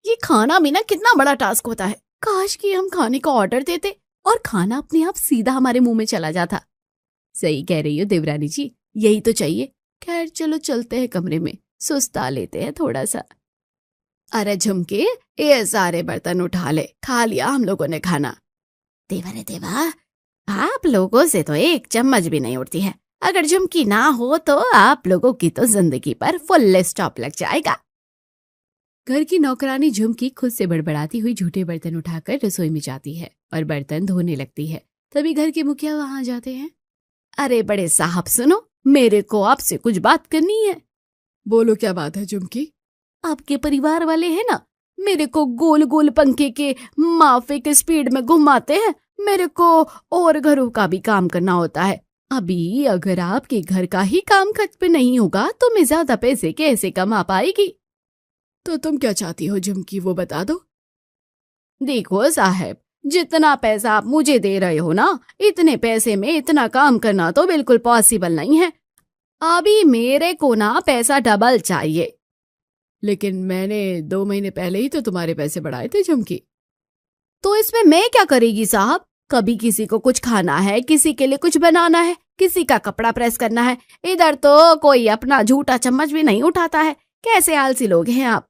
ये खाना भी ना कितना बड़ा टास्क होता है। काश कि हम खाने का ऑर्डर देते और खाना अपने आप सीधा हमारे मुंह में चला जाता। सही कह रही हो देवरानी जी, यही तो चाहिए। खैर चलो चलते हैं कमरे में, सुस्ता लेते हैं थोड़ा सा। अरे झुमके, ये सारे बर्तन उठा ले, खा लिया हम लोगों ने खाना। देवा रे देवा, आप लोगों से तो एक चम्मच भी नहीं उठती है। अगर झुमकी ना हो तो आप लोगों की तो जिंदगी पर फुल स्टॉप लग जाएगा। घर की नौकरानी झुमकी खुद से बड़बड़ाती हुई झूठे बर्तन उठाकर रसोई में जाती है और बर्तन धोने लगती है। तभी घर के मुखिया वहां जाते हैं। अरे बड़े साहब सुनो, मेरे को आपसे कुछ बात करनी है। बोलो क्या बात है झुमकी? आपके परिवार वाले हैं ना, मेरे को गोल गोल पंखे के माफे के स्पीड में घुमाते हैं। मेरे को और घरों का भी काम करना होता है। अभी अगर आपके घर का ही काम खत्म नहीं होगा तो मैं ज्यादा पैसे कैसे कमा पाएगी? तो तुम क्या चाहती हो झुमकी, वो बता दो। देखो साहब, जितना पैसा आप मुझे दे रहे हो ना, इतने पैसे में इतना काम करना तो बिल्कुल पॉसिबल नहीं है। अभी मेरे को ना पैसा डबल चाहिए। लेकिन मैंने 2 महीने पहले ही तो तुम्हारे पैसे बढ़ाए थे झुमकी। तो इसमें मैं क्या करेगी साहब? कभी किसी को कुछ खाना है, किसी के लिए कुछ बनाना है, किसी का कपड़ा प्रेस करना है। इधर तो कोई अपना झूठा चम्मच भी नहीं उठाता है। कैसे आलसी लोग हैं आप?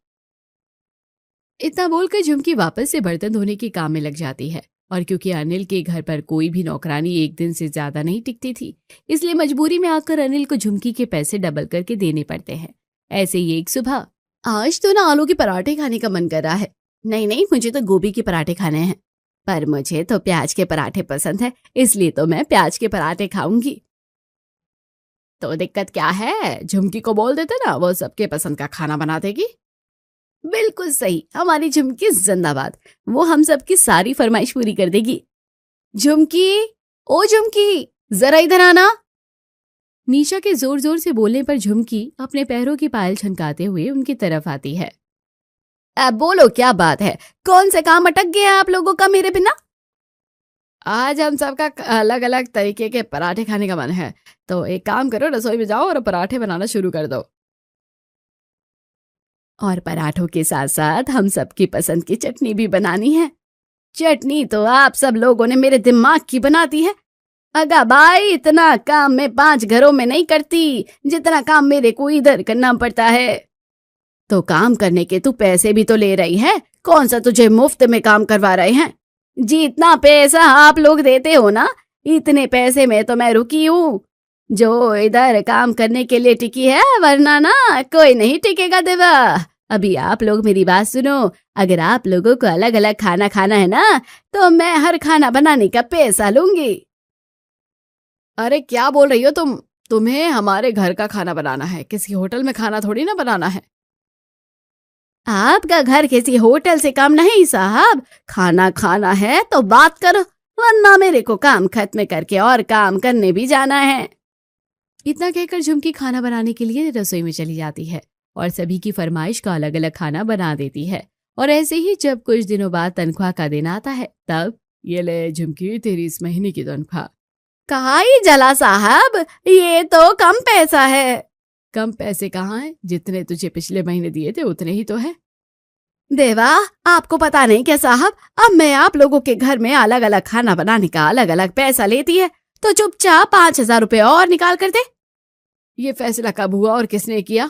इतना बोलकर झुमकी वापस से बर्तन धोने के काम में लग जाती है। और क्योंकि अनिल के घर पर कोई भी नौकरानी एक दिन से ज्यादा नहीं टिकती थी, इसलिए मजबूरी में आकर अनिल को झुमकी के पैसे डबल करके देने पड़ते हैं। ऐसे ही एक सुबह, आज तो ना आलू के पराठे खाने का मन कर रहा है। नहीं नहीं, मुझे तो गोभी के पराठे खाने हैं। पर मुझे तो प्याज के पराठे पसंद है, इसलिए तो मैं प्याज के पराठे खाऊंगी। तो दिक्कत क्या है? झुमकी को बोल देते ना, वो सबके पसंद का खाना बना देगी। बिल्कुल सही, हमारी झुमकी जिंदाबाद। वो हम सबकी सारी फरमाइश पूरी कर देगी। झुमकी, ओ झुमकी, जरा इधर आना। निशा के जोर जोर से बोलने पर झुमकी अपने पैरों की पायल छनकाते हुए उनकी तरफ आती है। अब बोलो क्या बात है? कौन से काम अटक गया आप लोगों का मेरे बिना? आज हम सबका अलग अलग तरीके के पराठे खाने का मन है, तो एक काम करो, रसोई में जाओ और पराठे बनाना शुरू कर दो। और पराठों के साथ साथ हम सबकी पसंद की चटनी भी बनानी है। चटनी तो आप सब लोगों ने मेरे दिमाग की बना दी है। अगा भाई, इतना काम मैं 5 घरों में नहीं करती जितना काम मेरे को इधर करना पड़ता है। तो काम करने के तू पैसे भी तो ले रही है। कौन सा तुझे मुफ्त में काम करवा रहे हैं? जितना पैसा आप लोग देते हो ना, इतने पैसे में तो मैं रुकी हूँ जो इधर काम करने के लिए टिकी है, वरना ना कोई नहीं टिकेगा देवा। अभी आप लोग मेरी बात सुनो। अगर आप लोगों को अलग अलग खाना खाना है ना, तो मैं हर खाना बनाने का पैसा लूंगी। अरे क्या बोल रही हो तुम? तुम्हें हमारे घर का खाना बनाना है, किसी होटल में खाना थोड़ी ना बनाना है। आपका घर किसी होटल से कम नहीं साहब। खाना खाना है तो बात करो, वरना मेरे को काम खत्म करके और काम करने भी जाना है। इतना कहकर झुमकी खाना बनाने के लिए रसोई में चली जाती है और सभी की फरमाइश का अलग अलग खाना बना देती है। और ऐसे ही जब कुछ दिनों बाद तनख्वाह का दिन आता है, तब ये ले झुमकी, तेरी इस महीने की तनख्वाह। कहा ही जला साहब, ये तो कम पैसा है। कम पैसे कहाँ हैं? जितने तुझे पिछले महीने दिए थे उतने ही तो है। देवा, आपको पता नहीं क्या साहब, अब मैं आप लोगों के घर में अलग अलग खाना बनाने का अलग अलग पैसा लेती है, तो चुपचाप 5,000 रुपए और निकाल कर दे। ये फैसला कब हुआ और किसने किया?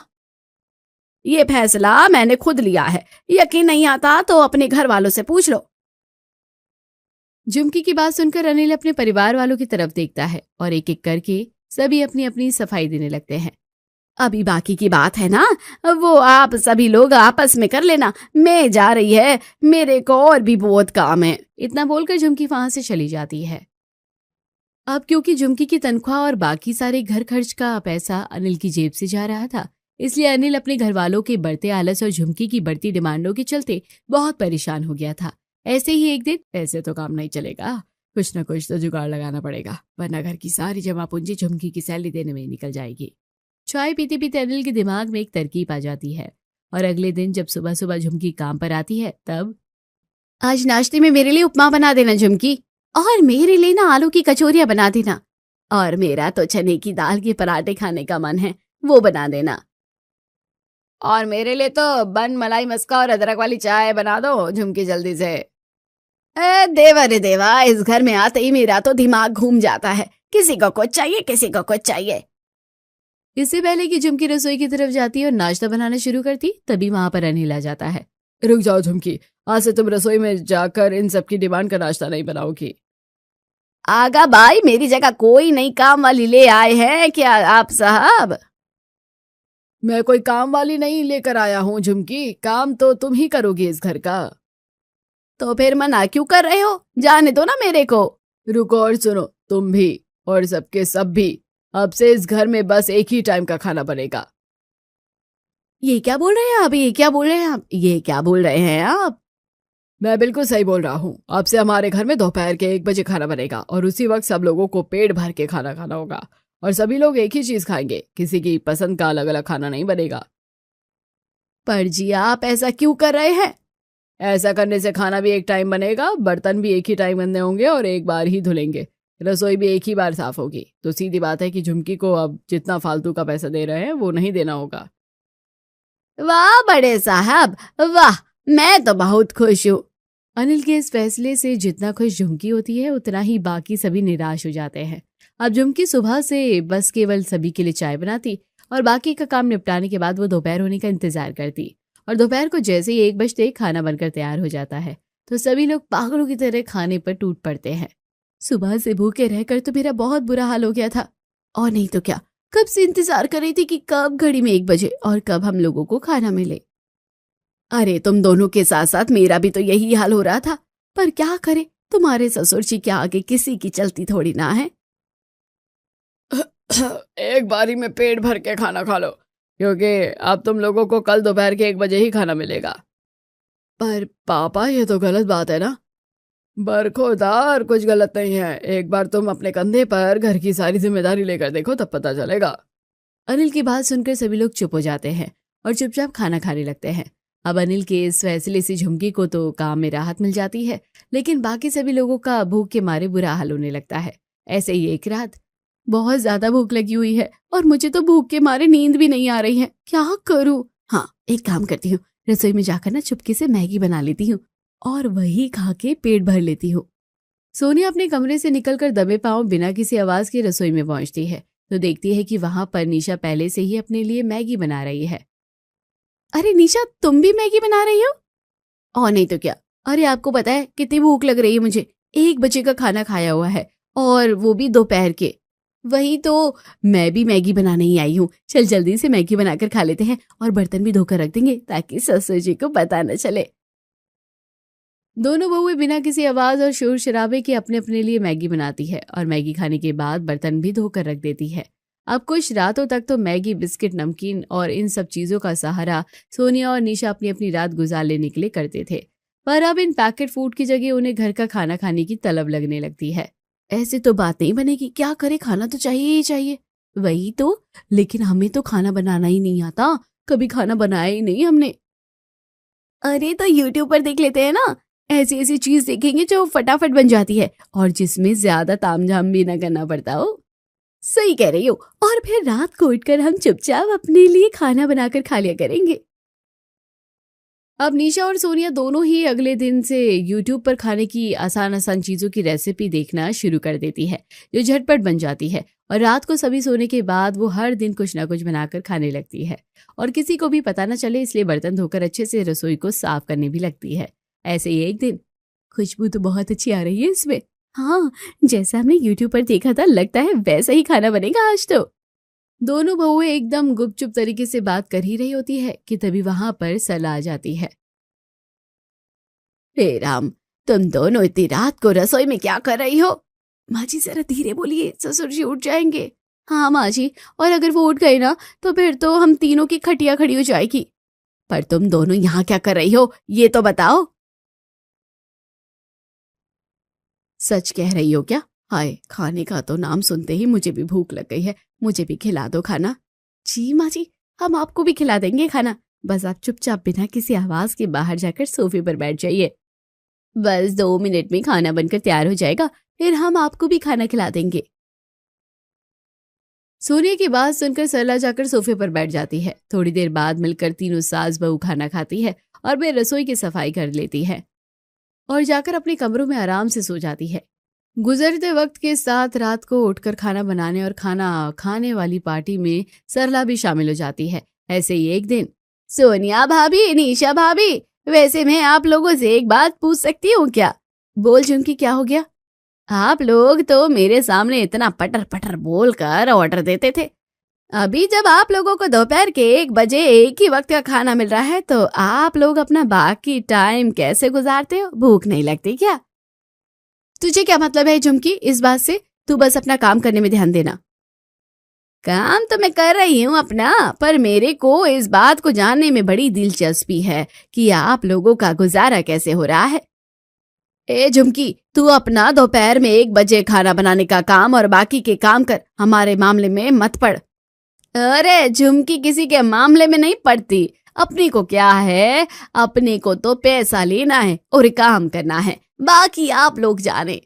ये फैसला मैंने खुद लिया है। यकीन नहीं आता तो अपने घर वालों से पूछ लो। झुमकी की बात सुनकर अनिल अपने परिवार वालों की तरफ देखता है और एक एक करके सभी अपनी अपनी सफाई देने लगते हैं। अभी बाकी की बात है ना, वो आप सभी लोग आपस में कर लेना। मैं जा रही है, मेरे को और भी बहुत काम है। इतना बोलकर झुमकी वहां से चली जाती है। अब क्योंकि झुमकी की तनख्वाह और बाकी सारे घर खर्च का पैसा अनिल की जेब से जा रहा था, इसलिए अनिल अपने घर वालों के बढ़ते आलस और झुमकी की बढ़ती डिमांडों के चलते बहुत परेशान हो गया था। ऐसे ही एक दिन, ऐसे तो काम नहीं चलेगा, कुछ न कुछ तो जुगाड़ लगाना पड़ेगा, वरना घर की सारी जमा पूंजी झुमकी की सैलरी देने में निकल जाएगी। चाय पीते पीते अनिल के दिमाग में एक तरकीब आ जाती है और अगले दिन जब सुबह सुबह झुमकी काम पर आती है, तब आज नाश्ते में मेरे लिए उपमा बना देना झुमकी, और मेरे लिए ना आलू की कचौरियां बना देना, और मेरा तो चने की दाल के पराठे खाने का मन है, वो बना देना। और मेरे लिए तो बन मलाई मस्का और अदरक वाली चाय बना दो झुमकी, जल्दी से। देवा रे देवा, इस घर में आते ही मेरा तो दिमाग घूम जाता है। किसी को कुछ चाहिए, किसी को कुछ चाहिए। इससे पहले कि झुमकी रसोई की तरफ जाती और नाश्ता बनाना शुरू करती, तभी वहां पर अनिल आ जाता है। रुक जाओ झुमकी, आज से तुम रसोई में जाकर इन सबकी डिमांड का नाश्ता नहीं बनाओगी। आगा भाई, मेरी जगह कोई नई काम वाली ले आए हैं क्या आप साहब? मैं कोई काम वाली नहीं लेकर आया हूँ झुमकी, काम तो तुम ही करोगी इस घर का। तो फिर मना क्यों कर रहे हो? जाने दो ना मेरे को। रुको और सुनो, तुम भी और सबके सब भी, अब से इस घर में बस एक ही टाइम का खाना बनेगा। ये क्या बोल रहे हैं आप? ये क्या बोल रहे हैं आप? ये क्या बोल रहे हैं आप? मैं बिल्कुल सही बोल रहा हूँ। अब से हमारे घर में दोपहर के 1 बजे खाना बनेगा और उसी वक्त सब लोगों को पेट भर के खाना खाना होगा और सभी लोग एक ही चीज खाएंगे, किसी की पसंद का अलग अलग खाना नहीं बनेगा। पर जी आप ऐसा क्यों कर रहे हैं? ऐसा करने से खाना भी एक टाइम बनेगा, बर्तन भी एक ही टाइम गंदे होंगे और एक बार ही धुलेंगे, रसोई भी एक ही बार साफ होगी। तो सीधी बात है कि झुमकी को अब जितना फालतू का पैसा दे रहे हैं वो नहीं देना होगा। वाह बड़े साहब, वाह, मैं तो बहुत खुश हूँ। अनिल के इस फैसले से जितना खुश झुमकी होती है उतना ही बाकी सभी निराश हो जाते हैं। अब झुमकी सुबह से बस केवल सभी के लिए चाय बनाती और बाकी का काम निपटाने के बाद वो दोपहर होने का इंतजार करती। और दोपहर को जैसे ही 1 बजते खाना बनकर तैयार हो जाता है तो सभी लोग पागलों की तरह खाने पर टूट पड़ते हैं। सुबह से भूखे रहकर तो मेरा बहुत बुरा हाल हो गया था, और नहीं तो क्या, कब से इंतजार कर रही थी कि कब घड़ी में 1 बजे और कब हम लोगों को खाना मिले। अरे तुम दोनों के साथ साथ मेरा भी तो यही हाल हो रहा था, पर क्या करे, तुम्हारे ससुर जी के आगे किसी की चलती थोड़ी ना है। एक बारी में पेट भर के खाना खा लो, क्योंकि अब तुम लोगों को कल दोपहर के 1 बजे ही खाना मिलेगा। पर पापा, ये तो गलत बात है ना। बरखुरदार, कुछ गलत नहीं है। एक बार तुम अपने कंधे पर घर की सारी जिम्मेदारी लेकर देखो, तब पता चलेगा। अनिल की बात सुनकर सभी लोग चुप हो जाते हैं और चुपचाप खाना खाने लगते हैं। अब अनिल के इस फैसले से झुमकी को तो काम में राहत मिल जाती है, लेकिन बाकी सभी लोगों का भूख के मारे बुरा हाल होने लगता है। ऐसे ही एक रात बहुत ज्यादा भूख लगी हुई है और मुझे तो भूख के मारे नींद भी नहीं आ रही है। क्या करूं? हाँ, एक काम करती हूँ, रसोई में जाकर ना चुपके से मैगी बना लेती हूँ और वही खा के पेट भर लेती हूँ। सोनिया अपने कमरे से निकलकर दबे पांव बिना किसी आवाज के रसोई में पहुंचती है तो देखती है कि वहां पर निशा पहले से ही अपने लिए मैगी बना रही है। अरे निशा, तुम भी मैगी बना रही हो? और नहीं तो क्या। अरे आपको पता है कितनी भूख लग रही है मुझे, 1 बजे का खाना खाया हुआ है और वो भी दोपहर के। वही तो, मैं भी मैगी बनाने ही आई हूँ। चल जल्दी से मैगी बनाकर खा लेते हैं और बर्तन भी धोकर रख देंगे ताकि ससुर जी को पता न चले। दोनों बहुएं बिना किसी आवाज और शोर शराबे के अपने अपने लिए मैगी बनाती है और मैगी खाने के बाद बर्तन भी धोकर रख देती है। अब कुछ रातों तक तो मैगी, बिस्किट, नमकीन और इन सब चीजों का सहारा सोनिया और निशा अपनी अपनी रात गुजार लेने के लिए करते थे। पर अब इन पैकेट फूड की जगह उन्हें घर का खाना खाने की तलब लगने लगती है। ऐसे तो बात नहीं बनेगी, क्या करे, खाना तो चाहिए ही चाहिए। वही तो, लेकिन हमें तो खाना बनाना ही नहीं आता, कभी खाना बनाया ही नहीं हमने। अरे तो यूट्यूब पर देख लेते हैं ना, ऐसी ऐसी चीज देखेंगे जो फटाफट बन जाती है और जिसमें ज्यादा तामझाम भी ना करना पड़ता हो। सही कह रही हो, और फिर रात को उठकर हम चुपचाप अपने लिए खाना बनाकर खा लिया करेंगे। अब निशा और सोनिया दोनों ही अगले दिन से यूट्यूब पर खाने की आसान आसान चीजों की रेसिपी देखना शुरू कर देती है जो झटपट बन जाती है, और रात को सभी सोने के बाद वो हर दिन कुछ ना कुछ बनाकर खाने लगती है और किसी को भी पता न चले इसलिए बर्तन धोकर अच्छे से रसोई को साफ करने भी लगती है। ऐसे ही एक दिन, खुशबू तो बहुत अच्छी आ रही है इसमें। हाँ, जैसा हमने यूट्यूब पर देखा था, लगता है वैसा ही खाना बनेगा आज तो। दोनों बहुएं एकदम गुपचुप तरीके से बात कर ही रही होती है कि तभी वहां पर सला आ जाती है। हे राम, तुम दोनों इतनी रात को रसोई में क्या कर रही हो? माँ जी जरा धीरे बोलिए, ससुर जी उठ जाएंगे। हाँ माँ जी, और अगर वो उठ गए ना तो फिर तो हम तीनों की खटिया खड़ी हो जाएगी। पर तुम दोनों यहाँ क्या कर रही हो, ये तो बताओ। सच कह रही हो क्या? हाय, खाने का तो नाम सुनते ही मुझे भी भूख लग गई है, मुझे भी खिला दो खाना। जी माँ जी, हम आपको भी खिला देंगे खाना, बस आप चुपचाप बिना किसी आवाज के बाहर जाकर सोफे पर बैठ जाइए। बस 2 मिनट में खाना बनकर तैयार हो जाएगा, फिर हम आपको भी खाना खिला देंगे। सोनिया की बात सुनकर सरला जाकर सोफे पर बैठ जाती है। थोड़ी देर बाद मिलकर तीनों सास बहू खाना खाती है और वे रसोई की सफाई कर लेती है और जाकर अपने कमरों में आराम से सो जाती है। गुजरते वक्त के साथ रात को उठकर खाना बनाने और खाना खाने वाली पार्टी में सरला भी शामिल हो जाती है। ऐसे ही एक दिन, सोनिया भाभी, निशा भाभी, वैसे मैं आप लोगों से एक बात पूछ सकती हूँ क्या? बोल झुमकी, क्या हो गया? आप लोग तो मेरे सामने इतना पटर पटर बोलकर ऑर्डर देते थे। अभी जब आप लोगों को दोपहर के 1 बजे एक ही वक्त का खाना मिल रहा है तो आप लोग अपना बाकी टाइम कैसे गुजारते हो? भूख नहीं लगती क्या? तुझे क्या मतलब है झुमकी इस बात से? तू बस अपना काम करने में ध्यान देना। काम तो मैं कर रही हूँ अपना, पर मेरे को इस बात को जानने में बड़ी दिलचस्पी है कि आप लोगों का गुजारा कैसे हो रहा है। ए झुमकी, तू अपना दोपहर में 1 बजे खाना बनाने का काम और बाकी के काम कर, हमारे मामले में मत पड़। अरे झुमकी, किसी के मामले में नहीं पड़ती। अपने को क्या है, अपने को तो पैसा लेना है और काम करना है, बाकी आप लोग जाने।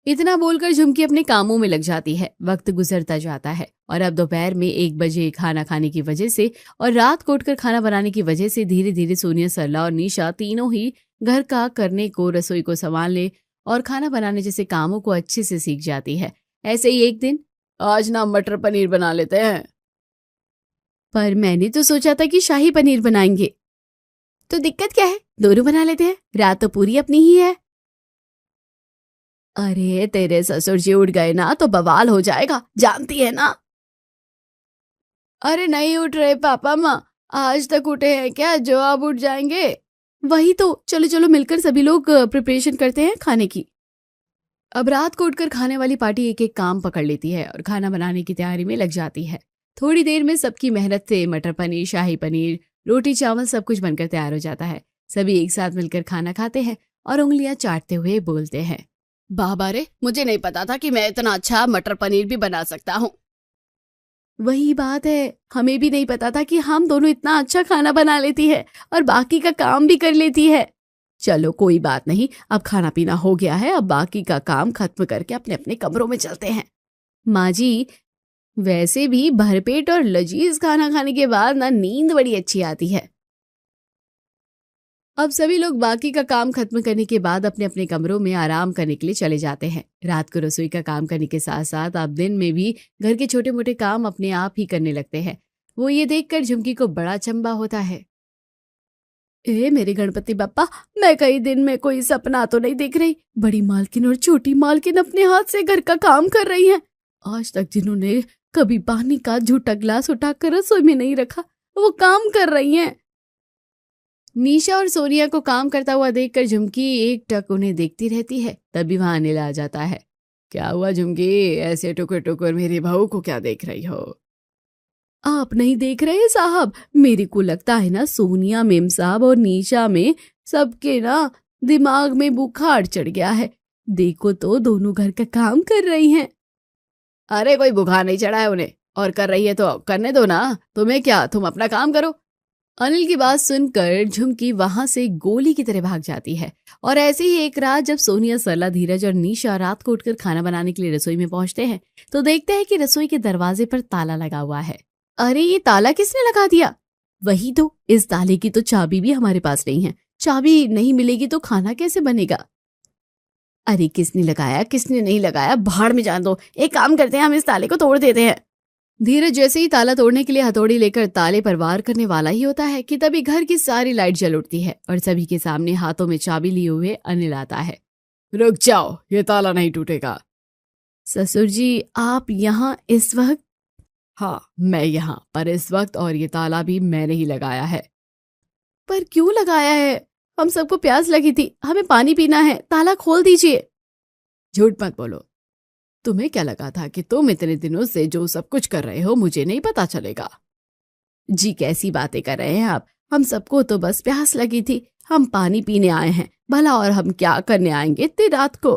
इतना बोलकर झुमकी अपने कामों में लग जाती है। वक्त गुजरता जाता है और अब दोपहर में 1 बजे खाना खाने की वजह से और रात को उठकर खाना बनाने की वजह से धीरे धीरे सोनिया, सरला और निशा तीनों ही घर का करने को, रसोई को संभालने और खाना बनाने जैसे कामों को अच्छे से सीख जाती है। ऐसे ही एक दिन, आज ना मटर पनीर बना लेते हैं। पर मैंने तो सोचा था कि शाही पनीर बनाएंगे। तो दिक्कत क्या है, दोनों बना लेते हैं, रात तो पूरी अपनी ही है। अरे तेरे ससुर जी उठ गए ना तो बवाल हो जाएगा, जानती है ना। अरे नहीं उठ रहे पापा माँ, आज तक उठे हैं क्या जो अब उठ जाएंगे? वही तो, चलो चलो मिलकर सभी लोग प्रिपरेशन करते हैं खाने की। अब रात को उठकर खाने वाली पार्टी एक एक काम पकड़ लेती है और खाना बनाने की तैयारी में लग जाती है। थोड़ी देर में सबकी मेहनत से मटर पनीर, शाही पनीर, रोटी चावल सब कुछ बनकर तैयार हो जाता है। सभी एक साथ मिलकर खाना खाते हैं और उंगलियां चाटते हुए बोलते हैं, बाबा रे, मुझे नहीं पता था कि मैं इतना अच्छा मटर पनीर भी बना सकता हूँ। वही बात है, हमें भी नहीं पता था कि हम दोनों इतना अच्छा खाना बना लेती है और बाकी का काम भी कर लेती है। चलो कोई बात नहीं, अब खाना पीना हो गया है, अब बाकी का काम खत्म करके अपने अपने कमरों में चलते हैं। माँ जी, वैसे भी भरपेट और लजीज खाना खाने के बाद ना नींद बड़ी अच्छी आती है। अब सभी लोग बाकी का काम खत्म करने के बाद अपने अपने कमरों में आराम करने के लिए चले जाते हैं। रात को रसोई का काम करने के साथ साथ अब दिन में भी घर के छोटे मोटे काम अपने आप ही करने लगते हैं। वो ये देखकर झुमकी को बड़ा अचंभा होता है। ए मेरे गणपति बप्पा, मैं कई दिन में कोई सपना तो नहीं देख रही। बड़ी मालकिन और छोटी मालकिन अपने हाथ से घर का काम कर रही हैं। आज तक जिन्होंने कभी पानी का झूठा ग्लास उठाकर रसोई में नहीं रखा, वो काम कर रही हैं। निशा और सोनिया को काम करता हुआ देखकर झुमकी एक टक उन्हें देखती रहती है। तभी वहां अनिल आ जाता है। क्या हुआ झुमकी, ऐसे टुकर टुकर मेरी बहू को क्या देख रही हो? आप नहीं देख रहे साहब, मेरे को लगता है ना सोनिया मेम साहब और निशा में सबके ना दिमाग में बुखार चढ़ गया है। देखो तो दोनों घर का काम कर रही हैं। अरे कोई बुखार नहीं चढ़ा है उन्हें, और कर रही है तो करने दो ना, तुम्हें क्या, तुम अपना काम करो। अनिल की बात सुनकर झुमकी वहां से गोली की तरह भाग जाती है। और ऐसे ही एक रात जब सोनिया, सरला, धीरज और निशा रात को उठकर खाना बनाने के लिए रसोई में पहुंचते हैं तो देखते हैं कि रसोई के दरवाजे पर ताला लगा हुआ है। अरे ये ताला किसने लगा दिया? वही तो, इस ताले की तो चाबी भी हमारे पास नहीं है। चाबी नहीं मिलेगी तो खाना कैसे बनेगा? अरे किसने लगाया किसने नहीं लगाया, भाड़ में जान दो। एक काम करते हैं, हम इस ताले को तोड़ देते हैं। धीरज जैसे ही ताला तोड़ने के लिए हथौड़ी लेकर ताले पर वार करने वाला ही होता है कि तभी घर की सारी लाइट जल उठती है और सभी के सामने हाथों में चाबी लिए हुए अनिल आता है। रुक जाओ, ये ताला नहीं टूटेगा। ससुर जी, आप यहाँ इस वक्त? हाँ मैं यहाँ, पर इस वक्त, और ये ताला भी मैंने ही लगाया है। पर क्यों लगाया है? हम सबको प्यास लगी थी, हमें पानी पीना है, ताला खोल दीजिए। झूठ मत बोलो, तुम्हें क्या लगा था कि तुम इतने दिनों से जो सब कुछ कर रहे हो मुझे नहीं पता चलेगा? जी कैसी बातें कर रहे हैं आप, हम सबको तो बस प्यास लगी थी, हम पानी पीने आए हैं, भला और हम क्या करने आएंगे इतनी रात को?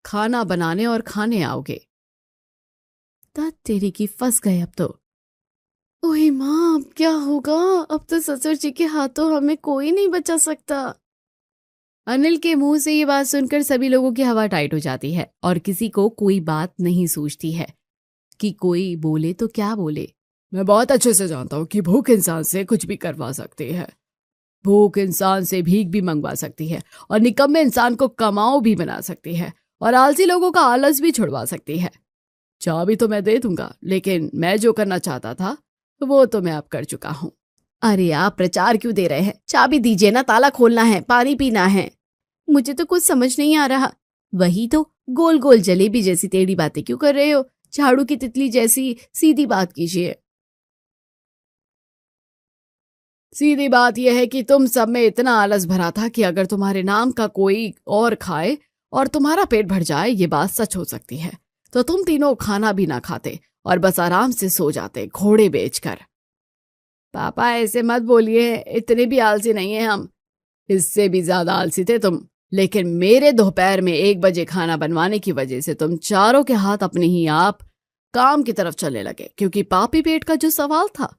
खाना बनाने और खाने आओगे। तेरी की फंस गए अब तो। ओए माँ, अब क्या होगा? अब तो ससुर जी के हाथों हमें कोई नहीं बचा सकता। अनिल के मुंह से ये बात सुनकर सभी लोगों की हवा टाइट हो जाती है और किसी को कोई बात नहीं सूझती है कि कोई बोले तो क्या बोले। मैं बहुत अच्छे से जानता हूँ कि भूख इंसान से कुछ भी करवा सकती है। भूख इंसान से भीख भी मंगवा सकती है और निकम्मे इंसान को कमाओ भी बना सकती है और आलसी लोगों का आलस भी छुड़वा सकती है। चाबी तो मैं दे दूंगा, लेकिन मैं जो करना चाहता था वो तो मैं अब कर चुका हूँ। अरे आप प्रचार क्यों दे रहे हैं? चाबी दीजिए ना, ताला खोलना है, पानी पीना है। मुझे तो कुछ समझ नहीं आ रहा। वही तो, गोल गोल जलेबी जैसी टेढ़ी बातें क्यों कर रहे हो? झाड़ू की तितली जैसी सीधी बात कीजिए। सीधी बात यह है कि तुम सब में इतना आलस भरा था कि अगर तुम्हारे नाम का कोई और खाए और तुम्हारा पेट भर जाए, ये बात सच हो सकती है, तो तुम तीनों खाना भी ना खाते और बस आराम से सो जाते घोड़े बेचकर। पापा ऐसे मत बोलिए, इतने भी आलसी नहीं है हम। इससे भी ज्यादा आलसी थे तुम, लेकिन मेरे दोपहर में 1 बजे खाना बनवाने की वजह से तुम चारों के हाथ अपने ही आप काम की तरफ चलने लगे, क्योंकि पापी पेट का जो सवाल था।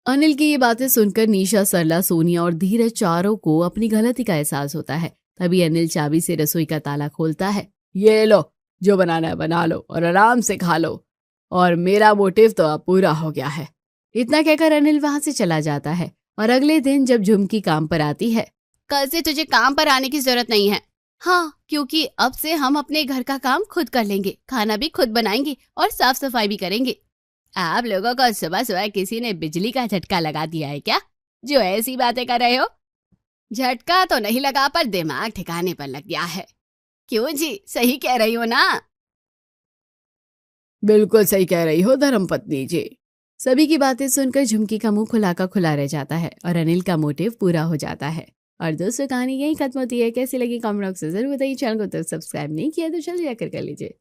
अनिल की ये बातें सुनकर निशा, सरला, सोनिया और धीरज चारों को अपनी गलती का एहसास होता है। तभी अनिल चाबी से रसोई का ताला खोलता है। ये लो, जो बनाना है बना लो और आराम से खा लो, और मेरा मोटिव तो अब पूरा हो गया है। इतना कहकर अनिल वहां से चला जाता है। और अगले दिन जब झुमकी काम पर आती है, कल से तुझे काम पर आने की जरूरत नहीं है। हाँ, क्योंकि अब से हम अपने घर का काम खुद कर लेंगे, खाना भी खुद बनाएंगे और साफ सफाई भी करेंगे। आप लोगों को सुबह सुबह किसी ने बिजली का झटका लगा दिया है क्या, जो ऐसी बातें कर रहे हो? झटका तो नहीं लगा, पर दिमाग ठिकाने पर लग गया है। क्यों जी, सही कह रही हो ना? बिल्कुल सही कह रही हो धर्मपत्नी जी। सभी की बातें सुनकर झुमकी का मुंह खुला का खुला रह जाता है और अनिल का मोटिव पूरा हो जाता है। और दोस्तों, कहानी यही खत्म होती है। कैसी लगी कमेंट बॉक्स में जरूर बताइए। चैनल को तो सब्सक्राइब नहीं किया तो जल्दी जाकर कर लीजिए।